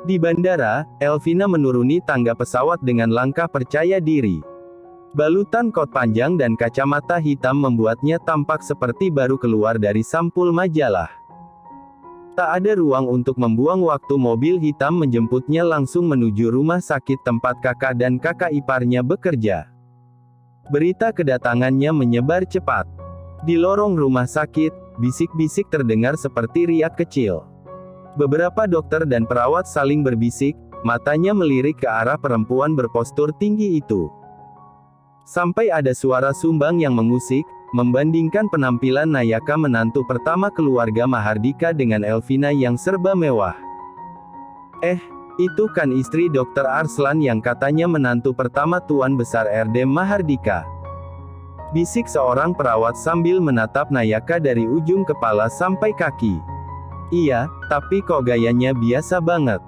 Di bandara, Elvina menuruni tangga pesawat dengan langkah percaya diri. Balutan kot panjang dan kacamata hitam membuatnya tampak seperti baru keluar dari sampul majalah. Tak ada ruang untuk membuang waktu, mobil hitam menjemputnya langsung menuju rumah sakit tempat kakak dan kakak iparnya bekerja. Berita kedatangannya menyebar cepat. Di lorong rumah sakit, bisik-bisik terdengar seperti riak kecil. Beberapa dokter dan perawat saling berbisik, matanya melirik ke arah perempuan berpostur tinggi itu. Sampai ada suara sumbang yang mengusik, membandingkan penampilan Nayaka menantu pertama keluarga Mahardika dengan Elvina yang serba mewah. Itu kan istri Dr. Arslan yang katanya menantu pertama Tuan Besar RD Mahardika. Bisik seorang perawat sambil menatap Nayaka dari ujung kepala sampai kaki. Iya, tapi kok gayanya biasa banget.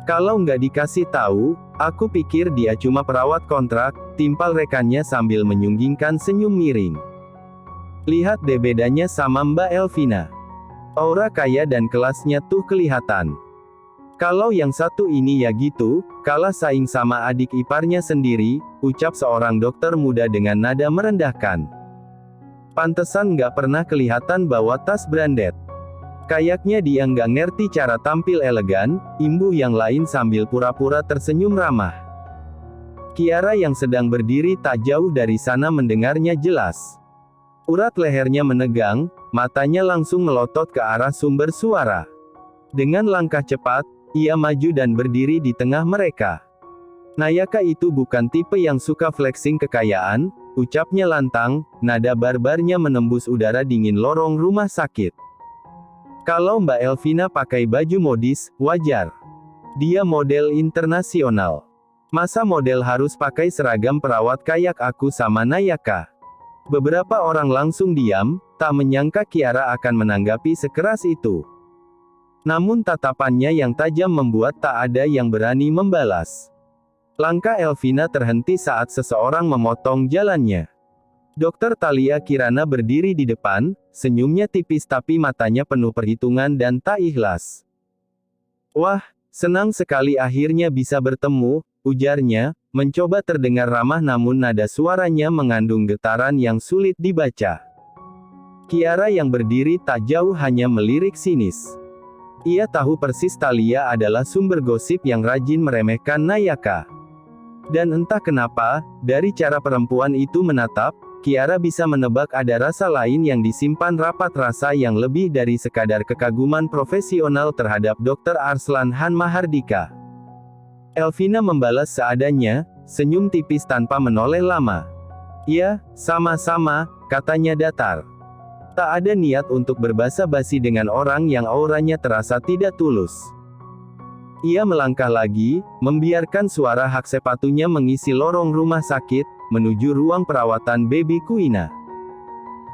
Kalau nggak dikasih tahu, aku pikir dia cuma perawat kontrak, timpal rekannya sambil menyunggingkan senyum miring. Lihat deh bedanya sama Mbak Elvina. Aura kaya dan kelasnya tuh kelihatan. Kalau yang satu ini ya gitu, kalah saing sama adik iparnya sendiri, ucap seorang dokter muda dengan nada merendahkan. Pantesan nggak pernah kelihatan bawa tas branded. Kayaknya dia nggak ngerti cara tampil elegan, imbuh yang lain sambil pura-pura tersenyum ramah. Kiara yang sedang berdiri tak jauh dari sana mendengarnya jelas. Urat lehernya menegang, matanya langsung melotot ke arah sumber suara. Dengan langkah cepat, ia maju dan berdiri di tengah mereka. Nayaka itu bukan tipe yang suka flexing kekayaan, ucapnya lantang, nada barbarnya menembus udara dingin lorong rumah sakit. Kalau Mbak Elvina pakai baju modis, wajar. Dia model internasional. Masa model harus pakai seragam perawat kayak aku sama Nayaka? Beberapa orang langsung diam, tak menyangka Kiara akan menanggapi sekeras itu. Namun tatapannya yang tajam membuat tak ada yang berani membalas. Langkah Elvina terhenti saat seseorang memotong jalannya. Dokter Thalia Kirana berdiri di depan, senyumnya tipis tapi matanya penuh perhitungan dan tak ikhlas. Wah, senang sekali akhirnya bisa bertemu, ujarnya, mencoba terdengar ramah namun nada suaranya mengandung getaran yang sulit dibaca. Kiara yang berdiri tak jauh hanya melirik sinis. Ia tahu persis Thalia adalah sumber gosip yang rajin meremehkan Nayaka. Dan entah kenapa, dari cara perempuan itu menatap, Kiara bisa menebak ada rasa lain yang disimpan rapat, rasa yang lebih dari sekadar kekaguman profesional terhadap Dr. Arslan Han Mahardika. Elvina membalas seadanya, senyum tipis tanpa menoleh lama. Ya, sama-sama, katanya datar. Tak ada niat untuk berbasa-basi dengan orang yang auranya terasa tidak tulus. Ia melangkah lagi, membiarkan suara hak sepatunya mengisi lorong rumah sakit, menuju ruang perawatan baby Kuina.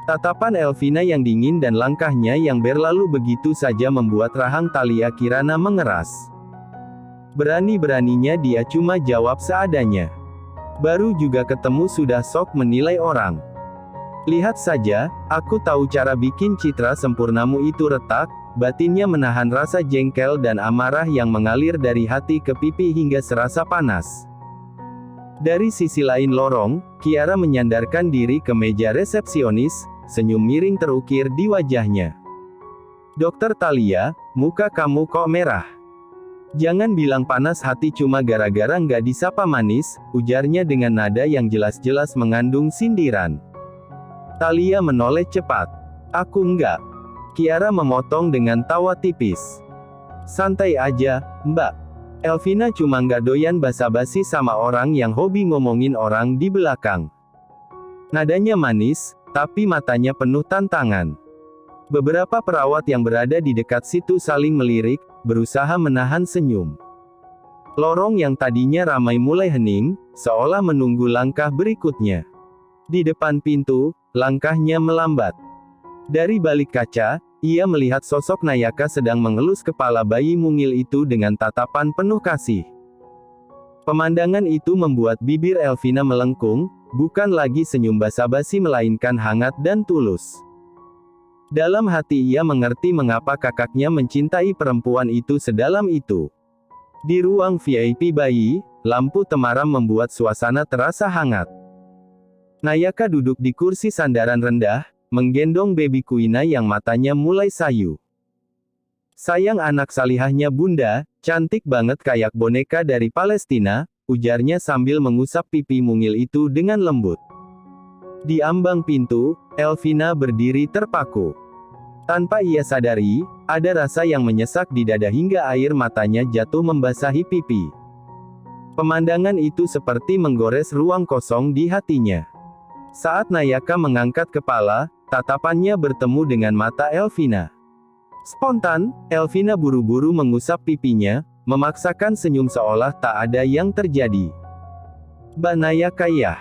Tatapan Elvina yang dingin dan langkahnya yang berlalu begitu saja membuat rahang Thalia Kirana mengeras. Berani-beraninya dia cuma jawab seadanya. Baru juga ketemu sudah sok menilai orang. Lihat saja, aku tahu cara bikin citra sempurnamu itu, retak, batinnya menahan rasa jengkel dan amarah yang mengalir dari hati ke pipi hingga serasa panas. Dari sisi lain lorong, Kiara menyandarkan diri ke meja resepsionis, senyum miring terukir di wajahnya. Dokter Thalia, muka kamu kok merah? Jangan bilang panas hati cuma gara-gara nggak disapa manis, ujarnya dengan nada yang jelas-jelas mengandung sindiran. Thalia menoleh cepat. Aku enggak. Kiara memotong dengan tawa tipis. Santai aja, Mbak. Elvina cuma nggak doyan basa-basi sama orang yang hobi ngomongin orang di belakang. Nadanya manis, tapi matanya penuh tantangan. Beberapa perawat yang berada di dekat situ saling melirik, berusaha menahan senyum. Lorong yang tadinya ramai mulai hening, seolah menunggu langkah berikutnya. Di depan pintu, langkahnya melambat. Dari balik kaca, ia melihat sosok Nayaka sedang mengelus kepala bayi mungil itu dengan tatapan penuh kasih. Pemandangan itu membuat bibir Elvina melengkung, bukan lagi senyum basa-basi melainkan hangat dan tulus. Dalam hati ia mengerti mengapa kakaknya mencintai perempuan itu sedalam itu. Di ruang VIP bayi, lampu temaram membuat suasana terasa hangat. Nayaka duduk di kursi sandaran rendah, menggendong baby Kuina yang matanya mulai sayu. "Sayang anak salihahnya bunda, cantik banget kayak boneka dari Palestina," ujarnya sambil mengusap pipi mungil itu dengan lembut. Di ambang pintu, Elvina berdiri terpaku. Tanpa ia sadari, ada rasa yang menyesak di dada hingga air matanya jatuh membasahi pipi. Pemandangan itu seperti menggores ruang kosong di hatinya. Saat Nayaka mengangkat kepala, tatapannya bertemu dengan mata Elvina. Spontan, Elvina buru-buru mengusap pipinya, memaksakan senyum seolah tak ada yang terjadi. "Mbak Nayaka ya?"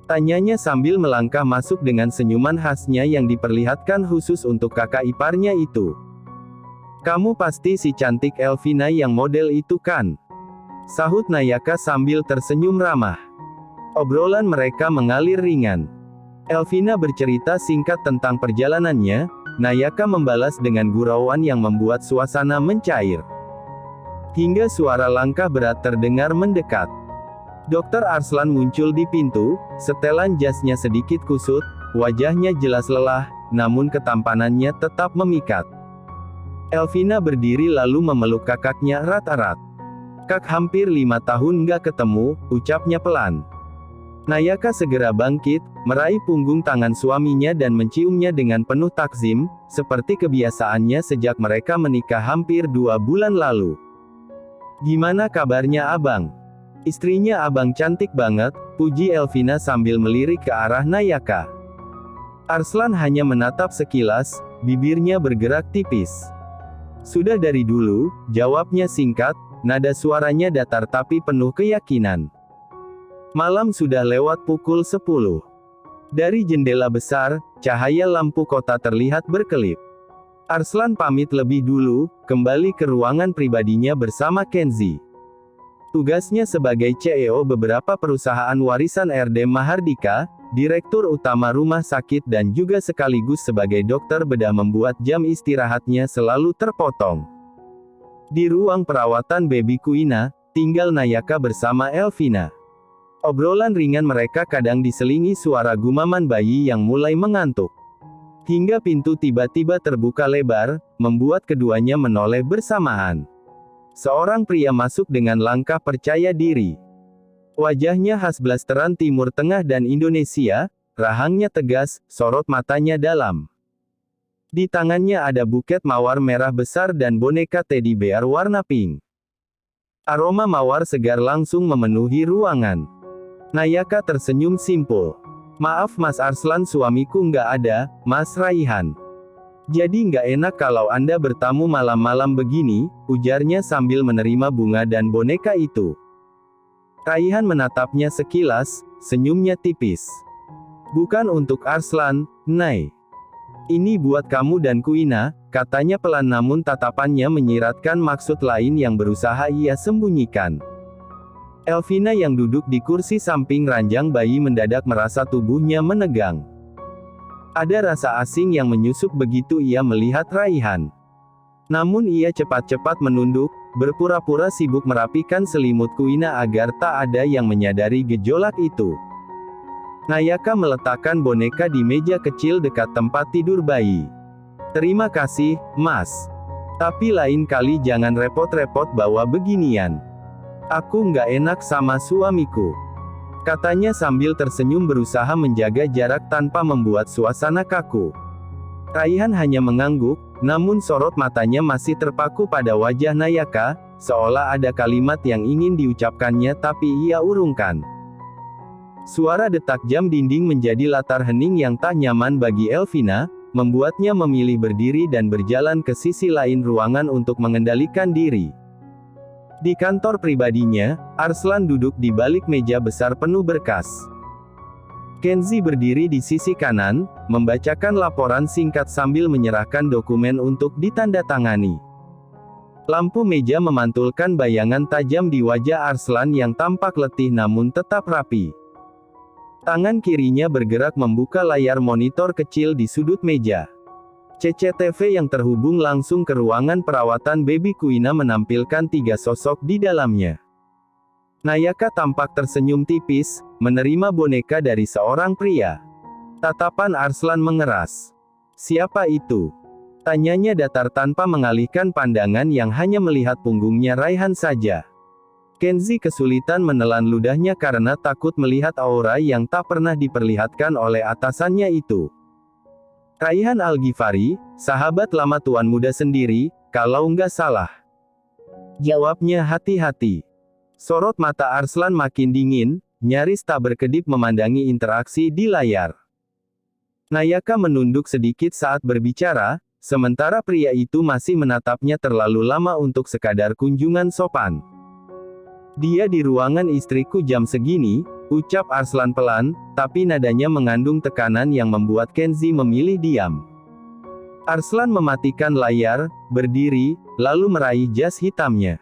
tanyanya sambil melangkah masuk dengan senyuman khasnya yang diperlihatkan khusus untuk kakak iparnya itu. "Kamu pasti si cantik Elvina yang model itu kan?" sahut Nayaka sambil tersenyum ramah. Obrolan mereka mengalir ringan. Elvina bercerita singkat tentang perjalanannya, Nayaka membalas dengan gurauan yang membuat suasana mencair. Hingga suara langkah berat terdengar mendekat. Dr. Arslan muncul di pintu, setelan jasnya sedikit kusut, wajahnya jelas lelah, namun ketampanannya tetap memikat. Elvina berdiri lalu memeluk kakaknya erat-erat. "Kak, hampir 5 tahun nggak ketemu," ucapnya pelan. Nayaka segera bangkit, meraih punggung tangan suaminya dan menciumnya dengan penuh takzim, seperti kebiasaannya sejak mereka menikah hampir 2 bulan lalu. "Gimana kabarnya abang? Istrinya abang cantik banget," puji Elvina sambil melirik ke arah Nayaka. Arslan hanya menatap sekilas, bibirnya bergerak tipis. "Sudah dari dulu," jawabnya singkat, nada suaranya datar tapi penuh keyakinan. Malam sudah lewat pukul 10. Dari jendela besar, cahaya lampu kota terlihat berkelip. Arslan pamit lebih dulu, kembali ke ruangan pribadinya bersama Kenzi. Tugasnya sebagai CEO beberapa perusahaan warisan Erdem Mahardika, Direktur Utama Rumah Sakit dan juga sekaligus sebagai dokter bedah membuat jam istirahatnya selalu terpotong. Di ruang perawatan baby Kuina, tinggal Nayaka bersama Elvina. Obrolan ringan mereka kadang diselingi suara gumaman bayi yang mulai mengantuk. Hingga pintu tiba-tiba terbuka lebar, membuat keduanya menoleh bersamaan. Seorang pria masuk dengan langkah percaya diri. Wajahnya khas blasteran Timur Tengah dan Indonesia, rahangnya tegas, sorot matanya dalam. Di tangannya ada buket mawar merah besar dan boneka teddy bear warna pink. Aroma mawar segar langsung memenuhi ruangan. Nayaka tersenyum simpul. "Maaf Mas Arslan, suamiku nggak ada, Mas Raihan. Jadi nggak enak kalau Anda bertamu malam-malam begini," ujarnya sambil menerima bunga dan boneka itu. Raihan menatapnya sekilas, senyumnya tipis. "Bukan untuk Arslan, Nay. Ini buat kamu dan Kuina," katanya pelan namun tatapannya menyiratkan maksud lain yang berusaha ia sembunyikan. Elvina yang duduk di kursi samping ranjang bayi mendadak merasa tubuhnya menegang. Ada rasa asing yang menyusup begitu ia melihat Raihan. Namun ia cepat-cepat menunduk, berpura-pura sibuk merapikan selimut Kuina agar tak ada yang menyadari gejolak itu. Nayaka meletakkan boneka di meja kecil dekat tempat tidur bayi. "Terima kasih, Mas. Tapi lain kali jangan repot-repot bawa beginian. Aku nggak enak sama suamiku," katanya sambil tersenyum berusaha menjaga jarak tanpa membuat suasana kaku. Raihan hanya mengangguk, namun sorot matanya masih terpaku pada wajah Nayaka, seolah ada kalimat yang ingin diucapkannya tapi ia urungkan. Suara detak jam dinding menjadi latar hening yang tak nyaman bagi Elvina, membuatnya memilih berdiri dan berjalan ke sisi lain ruangan untuk mengendalikan diri. Di kantor pribadinya, Arslan duduk di balik meja besar penuh berkas. Kenzi berdiri di sisi kanan, membacakan laporan singkat sambil menyerahkan dokumen untuk ditandatangani. Lampu meja memantulkan bayangan tajam di wajah Arslan yang tampak letih namun tetap rapi. Tangan kirinya bergerak membuka layar monitor kecil di sudut meja. CCTV yang terhubung langsung ke ruangan perawatan baby Kuina menampilkan 3 sosok di dalamnya. Nayaka tampak tersenyum tipis, menerima boneka dari seorang pria. Tatapan Arslan mengeras. "Siapa itu?" tanyanya datar tanpa mengalihkan pandangan yang hanya melihat punggungnya Raihan saja. Kenzi kesulitan menelan ludahnya karena takut melihat aura yang tak pernah diperlihatkan oleh atasannya itu. "Raihan Al-Ghifari, sahabat lama tuan muda sendiri, kalau nggak salah," jawabnya hati-hati. Sorot mata Arslan makin dingin, nyaris tak berkedip memandangi interaksi di layar. Nayaka menunduk sedikit saat berbicara, sementara pria itu masih menatapnya terlalu lama untuk sekadar kunjungan sopan. "Dia di ruangan istriku jam segini," ucap Arslan pelan, tapi nadanya mengandung tekanan yang membuat Kenzi memilih diam. Arslan mematikan layar, berdiri, lalu meraih jas hitamnya.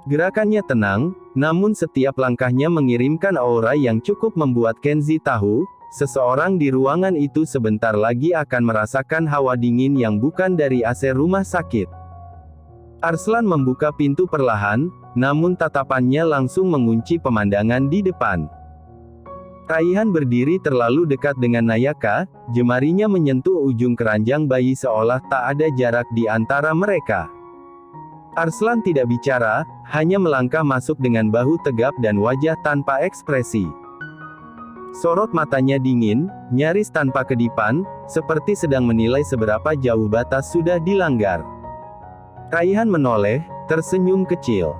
Gerakannya tenang, namun setiap langkahnya mengirimkan aura yang cukup membuat Kenzi tahu, seseorang di ruangan itu sebentar lagi akan merasakan hawa dingin yang bukan dari AC rumah sakit. Arslan membuka pintu perlahan, namun tatapannya langsung mengunci pemandangan di depan. Raihan berdiri terlalu dekat dengan Nayaka, jemarinya menyentuh ujung keranjang bayi seolah tak ada jarak di antara mereka. Arslan tidak bicara, hanya melangkah masuk dengan bahu tegap dan wajah tanpa ekspresi. Sorot matanya dingin, nyaris tanpa kedipan, seperti sedang menilai seberapa jauh batas sudah dilanggar. Raihan menoleh, tersenyum kecil.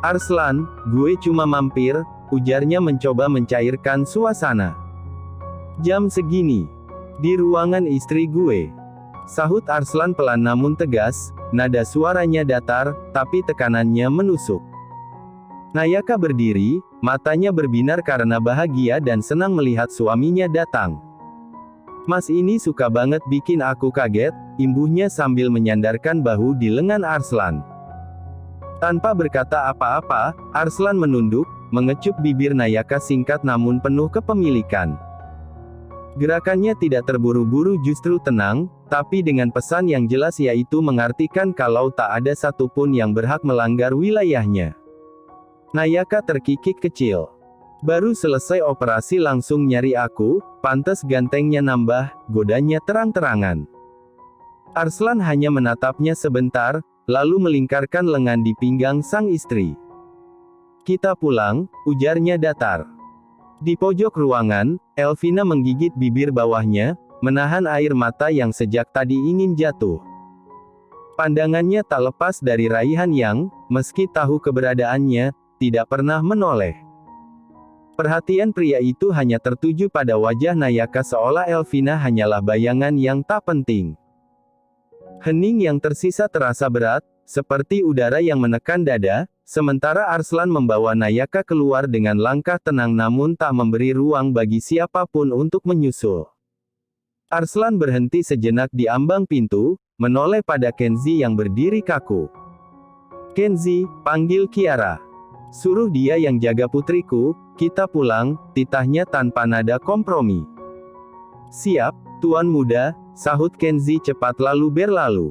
Arslan, gue cuma mampir," ujarnya mencoba mencairkan suasana. "Jam segini. Di ruangan istri gue," sahut Arslan pelan namun tegas, nada suaranya datar, tapi tekanannya menusuk. Nayaka berdiri, matanya berbinar karena bahagia dan senang melihat suaminya datang. "Mas ini suka banget bikin aku kaget," imbuhnya sambil menyandarkan bahu di lengan Arslan. Tanpa berkata apa-apa, Arslan menunduk, mengecup bibir Nayaka singkat namun penuh kepemilikan. Gerakannya tidak terburu-buru justru tenang, tapi dengan pesan yang jelas yaitu mengartikan kalau tak ada satupun yang berhak melanggar wilayahnya. Nayaka terkikik kecil. "Baru selesai operasi langsung nyari aku, pantes gantengnya nambah," godanya terang-terangan. Arslan hanya menatapnya sebentar, lalu melingkarkan lengan di pinggang sang istri. "Kita pulang," ujarnya datar. Di pojok ruangan, Elvina menggigit bibir bawahnya, menahan air mata yang sejak tadi ingin jatuh. Pandangannya tak lepas dari Raihan yang, meski tahu keberadaannya, tidak pernah menoleh. Perhatian pria itu hanya tertuju pada wajah Nayaka seolah Elvina hanyalah bayangan yang tak penting. Hening yang tersisa terasa berat, seperti udara yang menekan dada, sementara Arslan membawa Nayaka keluar dengan langkah tenang namun tak memberi ruang bagi siapapun untuk menyusul. Arslan berhenti sejenak di ambang pintu, menoleh pada Kenzi yang berdiri kaku. "Kenzi, panggil Kiara. Suruh dia yang jaga putriku, kita pulang," titahnya tanpa nada kompromi. "Siap, tuan muda," sahut Kenzi cepat lalu berlalu.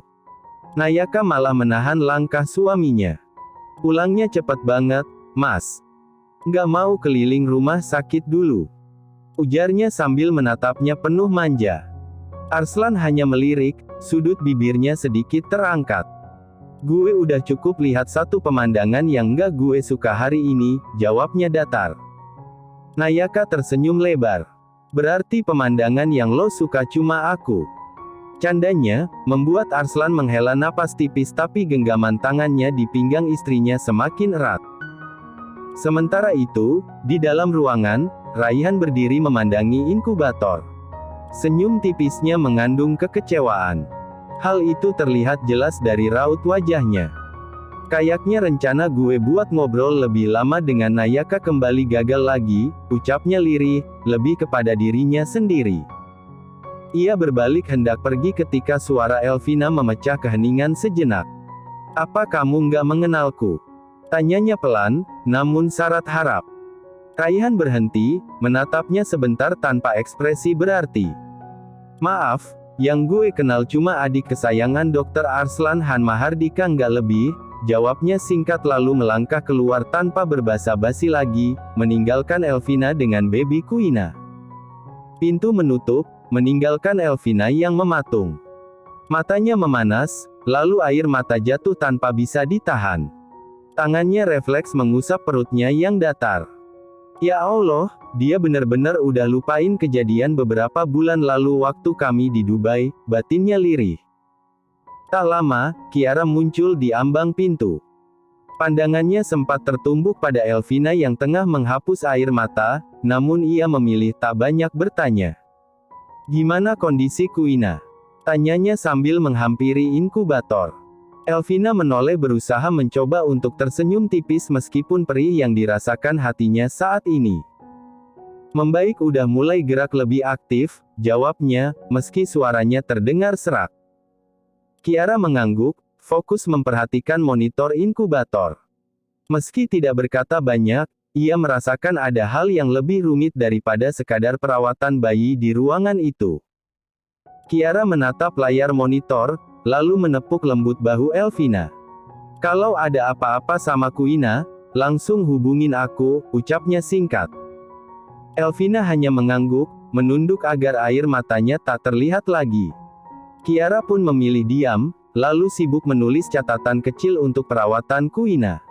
Nayaka malah menahan langkah suaminya. "Pulangnya cepet banget, Mas. Nggak mau keliling rumah sakit dulu?" ujarnya sambil menatapnya penuh manja. Arslan hanya melirik, sudut bibirnya sedikit terangkat. "Gue udah cukup lihat satu pemandangan yang nggak gue suka hari ini," jawabnya datar. Nayaka tersenyum lebar. "Berarti pemandangan yang lo suka cuma aku?" Candanya, membuat Arslan menghela napas tipis tapi genggaman tangannya di pinggang istrinya semakin erat. Sementara itu, di dalam ruangan, Raihan berdiri memandangi inkubator. Senyum tipisnya mengandung kekecewaan. Hal itu terlihat jelas dari raut wajahnya. "Kayaknya rencana gue buat ngobrol lebih lama dengan Nayaka kembali gagal lagi," ucapnya lirih, lebih kepada dirinya sendiri. Ia berbalik hendak pergi ketika suara Elvina memecah keheningan sejenak. "Apa kamu nggak mengenalku?" tanyanya pelan, namun syarat harap. Raihan berhenti, menatapnya sebentar tanpa ekspresi berarti. "Maaf, Yang gue kenal cuma adik kesayangan Dr. Arslan Han Mahardika nggak lebih, jawabnya singkat lalu melangkah keluar tanpa berbasa-basi lagi, meninggalkan Elvina dengan baby Kuina. Pintu menutup, meninggalkan Elvina yang mematung. Matanya memanas, lalu air mata jatuh tanpa bisa ditahan. Tangannya refleks mengusap perutnya yang datar. Ya Allah, dia benar-benar udah lupain kejadian beberapa bulan lalu waktu kami di Dubai, batinnya lirih. Tak lama, Kiara muncul di ambang pintu. Pandangannya sempat tertumbuk pada Elvina yang tengah menghapus air mata, namun ia memilih tak banyak bertanya. "Gimana kondisi Kuina?" tanyanya sambil menghampiri inkubator. Elvina menoleh berusaha mencoba untuk tersenyum tipis meskipun perih yang dirasakan hatinya saat ini. "Membaik, udah mulai gerak lebih aktif," jawabnya, meski suaranya terdengar serak. Kiara mengangguk, fokus memperhatikan monitor inkubator. Meski tidak berkata banyak, ia merasakan ada hal yang lebih rumit daripada sekadar perawatan bayi di ruangan itu. Kiara menatap layar monitor, lalu menepuk lembut bahu Elvina. "Kalau ada apa-apa sama Kuina, langsung hubungin aku," ucapnya singkat. Elvina hanya mengangguk, menunduk agar air matanya tak terlihat lagi. Kiara pun memilih diam, lalu sibuk menulis catatan kecil untuk perawatan Kuina.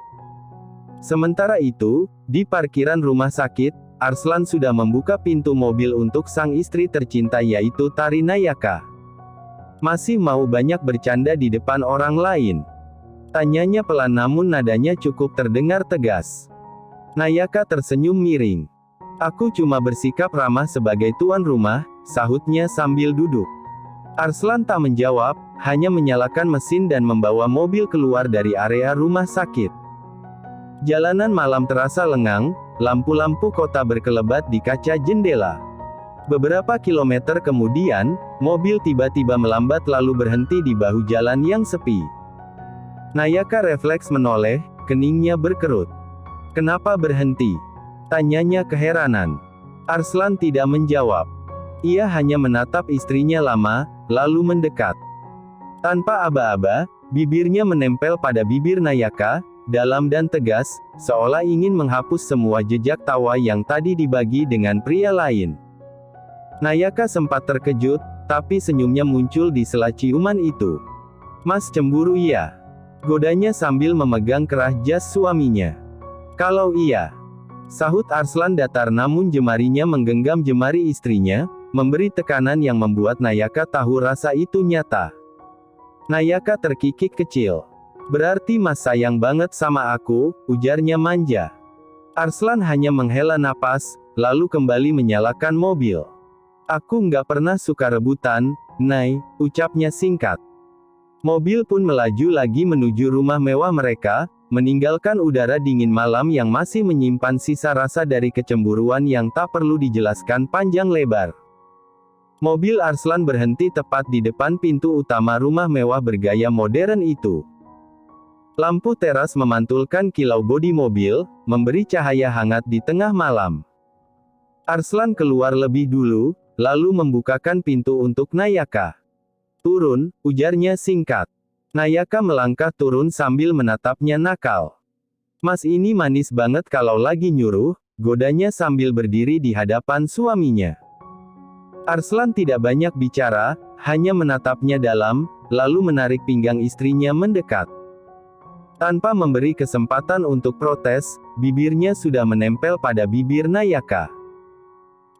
Sementara itu, di parkiran rumah sakit, Arslan sudah membuka pintu mobil untuk sang istri tercinta yaitu Tari Nayaka. "Masih mau banyak bercanda di depan orang lain?" tanyanya pelan namun nadanya cukup terdengar tegas. Nayaka tersenyum miring. "Aku cuma bersikap ramah sebagai tuan rumah," sahutnya sambil duduk. Arslan tak menjawab, hanya menyalakan mesin dan membawa mobil keluar dari area rumah sakit. Jalanan malam terasa lengang, lampu-lampu kota berkelebat di kaca jendela. Beberapa kilometer kemudian, mobil tiba-tiba melambat lalu berhenti di bahu jalan yang sepi. Nayaka refleks menoleh, keningnya berkerut. "Kenapa berhenti?" tanyanya keheranan. Arslan tidak menjawab. Ia hanya menatap istrinya lama, lalu mendekat. Tanpa aba-aba, bibirnya menempel pada bibir Nayaka, dalam dan tegas, seolah ingin menghapus semua jejak tawa yang tadi dibagi dengan pria lain. Nayaka sempat terkejut, tapi senyumnya muncul di sela ciuman itu. "Mas cemburu ya?" godanya sambil memegang kerah jas suaminya. "Kalau iya," sahut Arslan datar namun jemarinya menggenggam jemari istrinya, memberi tekanan yang membuat Nayaka tahu rasa itu nyata. Nayaka terkikik kecil. "Berarti Mas sayang banget sama aku," ujarnya manja. Arslan hanya menghela napas, lalu kembali menyalakan mobil. "Aku nggak pernah suka rebutan, Nay," ucapnya singkat. Mobil pun melaju lagi menuju rumah mewah mereka, meninggalkan udara dingin malam yang masih menyimpan sisa rasa dari kecemburuan yang tak perlu dijelaskan panjang lebar. Mobil Arslan berhenti tepat di depan pintu utama rumah mewah bergaya modern itu. Lampu teras memantulkan kilau bodi mobil, memberi cahaya hangat di tengah malam. Arslan keluar lebih dulu, lalu membukakan pintu untuk Nayaka. "Turun," ujarnya singkat. Nayaka melangkah turun sambil menatapnya nakal. "Mas ini manis banget kalau lagi nyuruh," godanya sambil berdiri di hadapan suaminya. Arslan tidak banyak bicara, hanya menatapnya dalam, lalu menarik pinggang istrinya mendekat. Tanpa memberi kesempatan untuk protes, bibirnya sudah menempel pada bibir Nayaka.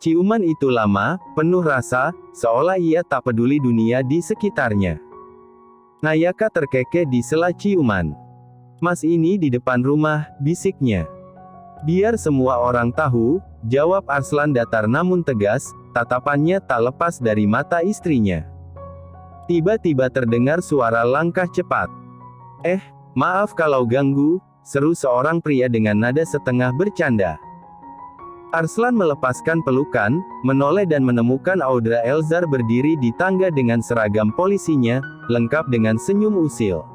Ciuman itu lama, penuh rasa, seolah ia tak peduli dunia di sekitarnya. Nayaka terkekeh di sela ciuman. "Mas ini di depan rumah," bisiknya. "Biar semua orang tahu," jawab Arslan datar namun tegas, tatapannya tak lepas dari mata istrinya. Tiba-tiba terdengar suara langkah cepat. Maaf kalau ganggu," seru seorang pria dengan nada setengah bercanda. Arslan melepaskan pelukan, menoleh dan menemukan Audra Elzar berdiri di tangga dengan seragam polisinya, lengkap dengan senyum usil.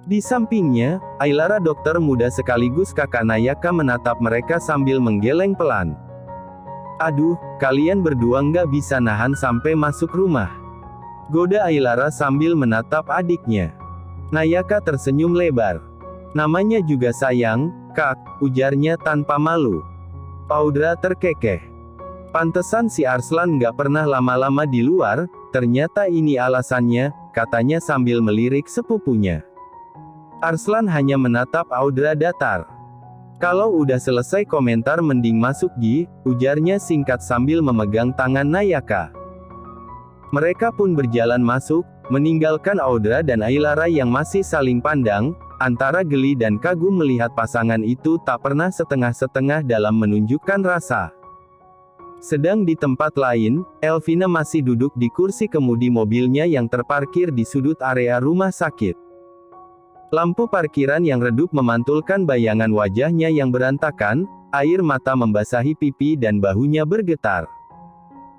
Di sampingnya, Ailara dokter muda sekaligus kakak Nayaka menatap mereka sambil menggeleng pelan. "Aduh, kalian berdua nggak bisa nahan sampai masuk rumah. goda Ailara sambil menatap adiknya. Nayaka tersenyum lebar. Namanya juga sayang, Kak, ujarnya tanpa malu. Audra terkekeh. Pantesan si Arslan nggak pernah lama-lama di luar, ternyata ini alasannya, katanya sambil melirik sepupunya. Arslan hanya menatap Audra datar. Kalau udah selesai komentar mending masuk Gi, ujarnya singkat sambil memegang tangan Nayaka. Mereka pun berjalan masuk, meninggalkan Audra dan Ailara yang masih saling pandang, antara geli dan kagum melihat pasangan itu tak pernah setengah-setengah dalam menunjukkan rasa. Sedang di tempat lain, Elvina masih duduk di kursi kemudi mobilnya yang terparkir di sudut area rumah sakit. Lampu parkiran yang redup memantulkan bayangan wajahnya yang berantakan, air mata membasahi pipi dan bahunya bergetar.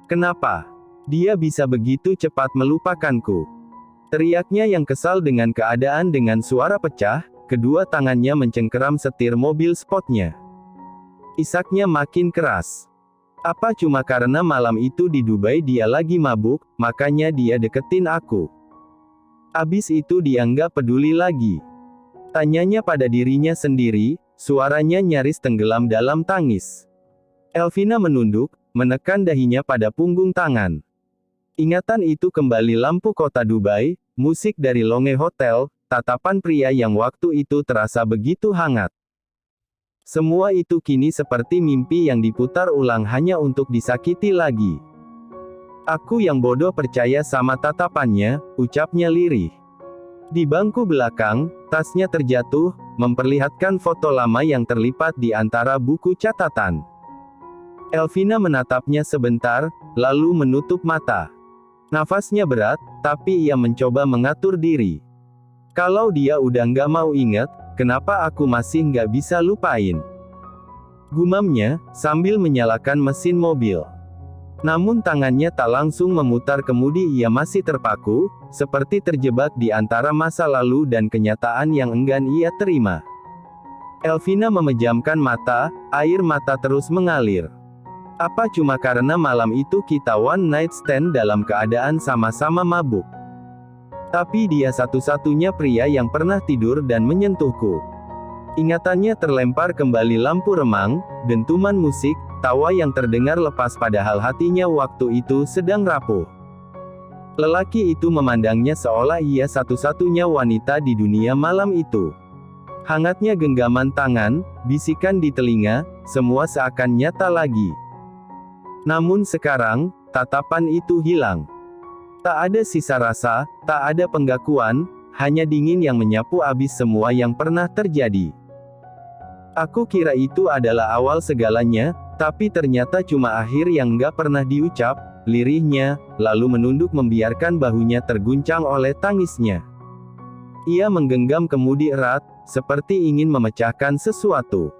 Kenapa? Dia bisa begitu cepat melupakanku. Teriaknya yang kesal dengan keadaan dengan suara pecah, kedua tangannya mencengkeram setir mobil spotnya. Isaknya makin keras. Apa cuma karena malam itu di Dubai dia lagi mabuk, makanya dia deketin aku? Abis itu dia nggak peduli lagi. Tanyanya pada dirinya sendiri, suaranya nyaris tenggelam dalam tangis. Elvina menunduk, menekan dahinya pada punggung tangan. Ingatan itu kembali lampu kota Dubai, musik dari Longe Hotel, tatapan pria yang waktu itu terasa begitu hangat. Semua itu kini seperti mimpi yang diputar ulang hanya untuk disakiti lagi. Aku yang bodoh percaya sama tatapannya, ucapnya lirih. Di bangku belakang, tasnya terjatuh, memperlihatkan foto lama yang terlipat di antara buku catatan. Elvina menatapnya sebentar, lalu menutup mata. Nafasnya berat, tapi ia mencoba mengatur diri. Kalau dia udah nggak mau inget, kenapa aku masih nggak bisa lupain? Gumamnya, sambil menyalakan mesin mobil. Namun tangannya tak langsung memutar kemudi, ia masih terpaku, seperti terjebak di antara masa lalu dan kenyataan yang enggan ia terima. Elvina memejamkan mata, air mata terus mengalir. Apa cuma karena malam itu kita one night stand dalam keadaan sama-sama mabuk? Tapi dia satu-satunya pria yang pernah tidur dan menyentuhku. Ingatannya terlempar kembali lampu remang, dentuman musik, tawa yang terdengar lepas padahal hatinya waktu itu sedang rapuh. Lelaki itu memandangnya seolah ia satu-satunya wanita di dunia malam itu. Hangatnya genggaman tangan, bisikan di telinga, semua seakan nyata lagi. Namun sekarang, tatapan itu hilang. Tak ada sisa rasa, tak ada penggakuan, hanya dingin yang menyapu abis semua yang pernah terjadi. Aku kira itu adalah awal segalanya, tapi ternyata cuma akhir yang nggak pernah diucap, lirihnya, lalu menunduk membiarkan bahunya terguncang oleh tangisnya. Ia menggenggam kemudi erat, seperti ingin memecahkan sesuatu.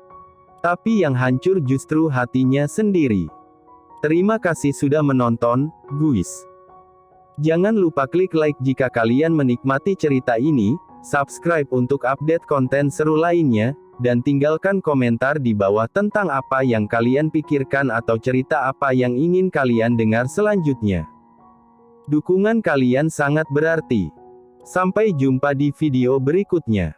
Tapi yang hancur justru hatinya sendiri. Terima kasih sudah menonton, guys. Jangan lupa klik like jika kalian menikmati cerita ini, subscribe untuk update konten seru lainnya, dan tinggalkan komentar di bawah tentang apa yang kalian pikirkan atau cerita apa yang ingin kalian dengar selanjutnya. Dukungan kalian sangat berarti. Sampai jumpa di video berikutnya.